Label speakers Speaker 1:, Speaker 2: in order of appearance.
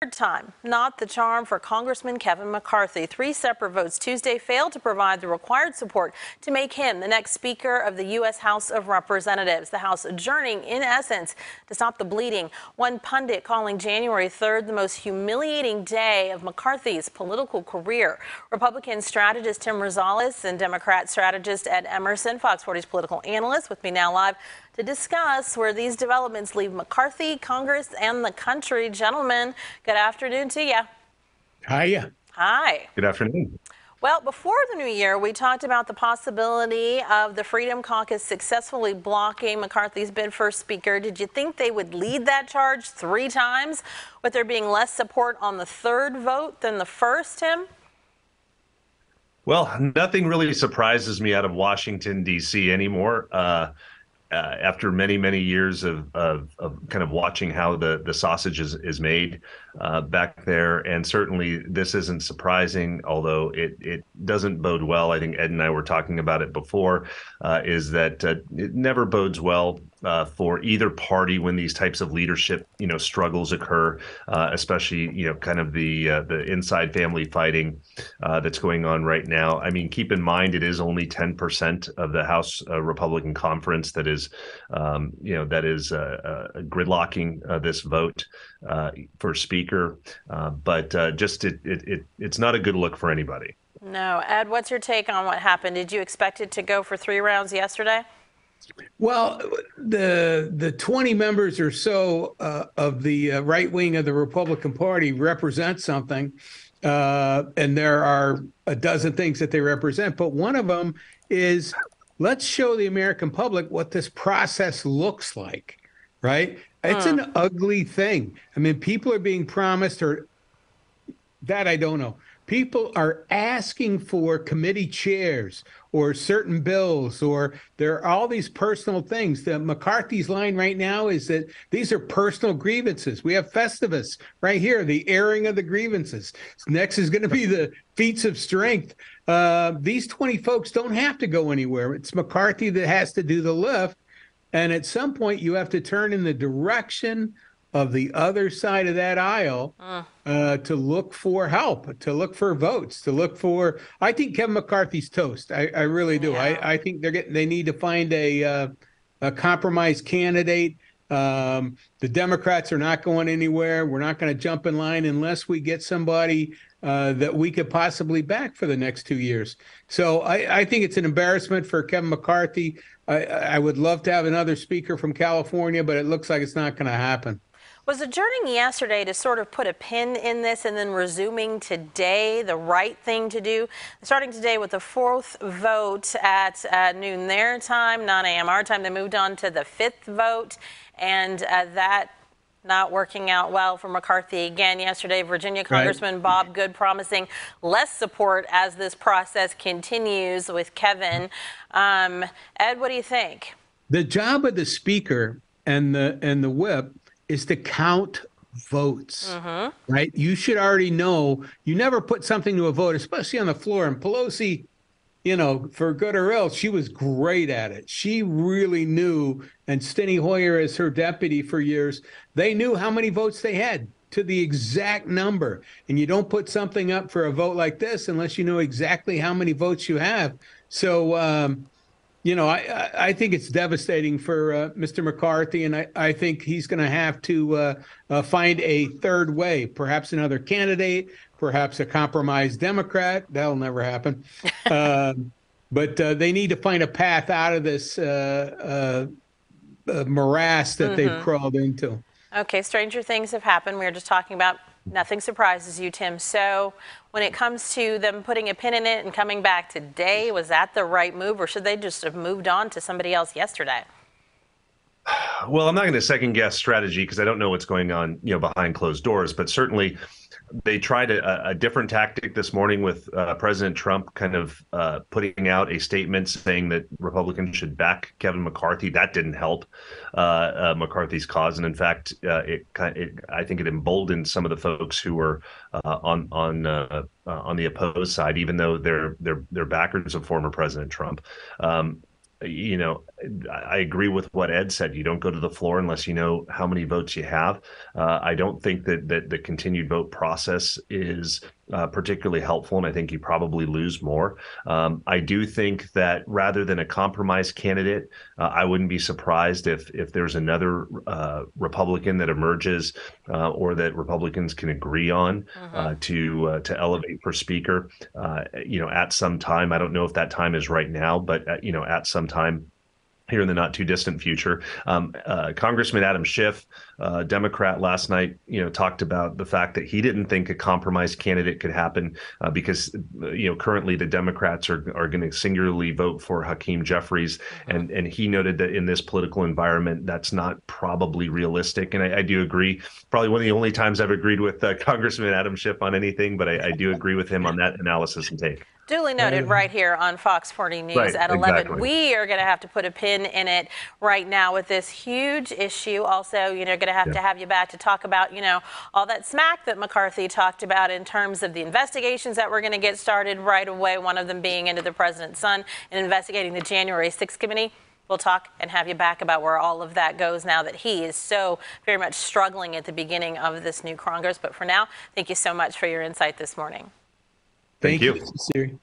Speaker 1: Third time, not the charm for Congressman Kevin McCarthy. Three separate votes Tuesday failed to provide the required support to make him the next Speaker of the U.S. House of Representatives. The House adjourning, in essence, to stop the bleeding. One pundit calling January 3rd the most humiliating day of McCarthy's political career. Republican strategist Tim Rosales and Democrat strategist Ed Emerson, Fox 40's political analyst, with me now live to discuss where these developments leave McCarthy, Congress, and the country. Gentlemen, good afternoon to you.
Speaker 2: Hiya.
Speaker 1: Hi.
Speaker 3: Good afternoon.
Speaker 1: Well, before the new year, we talked about the possibility of the Freedom Caucus successfully blocking McCarthy's bid for Speaker. Did you think they would lead that charge three times, with there being less support on the third vote than the first, Tim?
Speaker 3: Well, nothing really surprises me out of Washington, D.C. anymore. After many, many years of kind of watching how the sausage is made back there. And certainly this isn't surprising, although it doesn't bode well. I think Ed and I were talking about it before, is that it never bodes well for either party when these types of leadership, struggles occur, especially, kind of the inside family fighting that's going on right now. I mean, keep in mind, it is only 10% of the House Republican conference that is gridlocking this vote for Speaker. But it's not a good look for anybody.
Speaker 1: No. Ed, what's your take on what happened? Did you expect it to go for 3 rounds yesterday?
Speaker 2: Well, the 20 members or so of the right wing of the Republican Party represent something, and there are a dozen things that they represent. But one of them is, let's show the American public what this process looks like, right? It's an ugly thing. I mean, people are being promised, or that I don't know. People are asking for committee chairs or certain bills, or there are all these personal things. The McCarthy's line right now is that these are personal grievances. We have Festivus right here, the airing of the grievances. Next is going to be the feats of strength. These 20 folks don't have to go anywhere. It's McCarthy that has to do the lift. And at some point, you have to turn in the direction of the other side of that aisle to look for help, to look for votes, to look for. I think Kevin McCarthy's toast. I really do.
Speaker 1: Yeah.
Speaker 2: I think they need to find a compromise candidate. The Democrats are not going anywhere. We're not going to jump in line unless we get somebody that we could possibly back for the next 2 years. So I think it's an embarrassment for Kevin McCarthy. I would love to have another speaker from California, but it looks like it's not going to happen.
Speaker 1: Was adjourning yesterday to sort of put a pin in this and then resuming today the right thing to do? Starting today with the fourth vote at noon their time, 9 a.m. our time, they moved on to the fifth vote, and that not working out well for McCarthy again yesterday. Virginia Congressman Bob Good promising less support as this process continues with Kevin. Ed, what do you think?
Speaker 2: The job of the speaker and the whip is to count votes, right? You should already know. You never put something to a vote, especially on the floor. And Pelosi, for good or ill, she was great at it. She really knew, and Steny Hoyer as her deputy for years, they knew how many votes they had to the exact number. And you don't put something up for a vote like this unless you know exactly how many votes you have. So, I think it's devastating for Mr. McCarthy, and I think he's going to have to find a third way, perhaps another candidate, perhaps a compromised Democrat. That'll never happen. But they need to find a path out of this morass that they've crawled into.
Speaker 1: Okay, stranger things have happened. We were just talking about nothing surprises you, Tim. So when it comes to them putting a pin in it and coming back today, was that the right move, or should they just have moved on to somebody else yesterday?
Speaker 3: Well, I'm not going to second guess strategy because I don't know what's going on, behind closed doors. But certainly, they tried a different tactic this morning with President Trump kind of putting out a statement saying that Republicans should back Kevin McCarthy. That didn't help McCarthy's cause, and in fact, I think it emboldened some of the folks who were on the opposed side, even though they're backers of former President Trump. I agree with what Ed said. You don't go to the floor unless you know how many votes you have. I don't think that the continued vote process is particularly helpful, and I think you probably lose more. I do think that rather than a compromise candidate, I wouldn't be surprised if there's another Republican that emerges or that Republicans can agree on to elevate for Speaker. At some time. I don't know if that time is right now, but at some time here in the not too distant future. Congressman Adam Schiff, Democrat, last night, talked about the fact that he didn't think a compromise candidate could happen because, currently the Democrats are going to singularly vote for Hakeem Jeffries. And he noted that in this political environment, that's not probably realistic. And I do agree. Probably one of the only times I've agreed with Congressman Adam Schiff on anything, but I do agree with him on that analysis and take.
Speaker 1: Duly noted right here on Fox 40 News at 11. Exactly. We are going to have to put a pin in it right now with this huge issue. Also, going to have you back to talk about, all that smack that McCarthy talked about in terms of the investigations that we're going to get started right away, one of them being into the president's son and investigating the January 6th committee. We'll talk and have you back about where all of that goes now that he is so very much struggling at the beginning of this new Congress. But for now, thank you so much for your insight this morning.
Speaker 2: Thank you, Siri.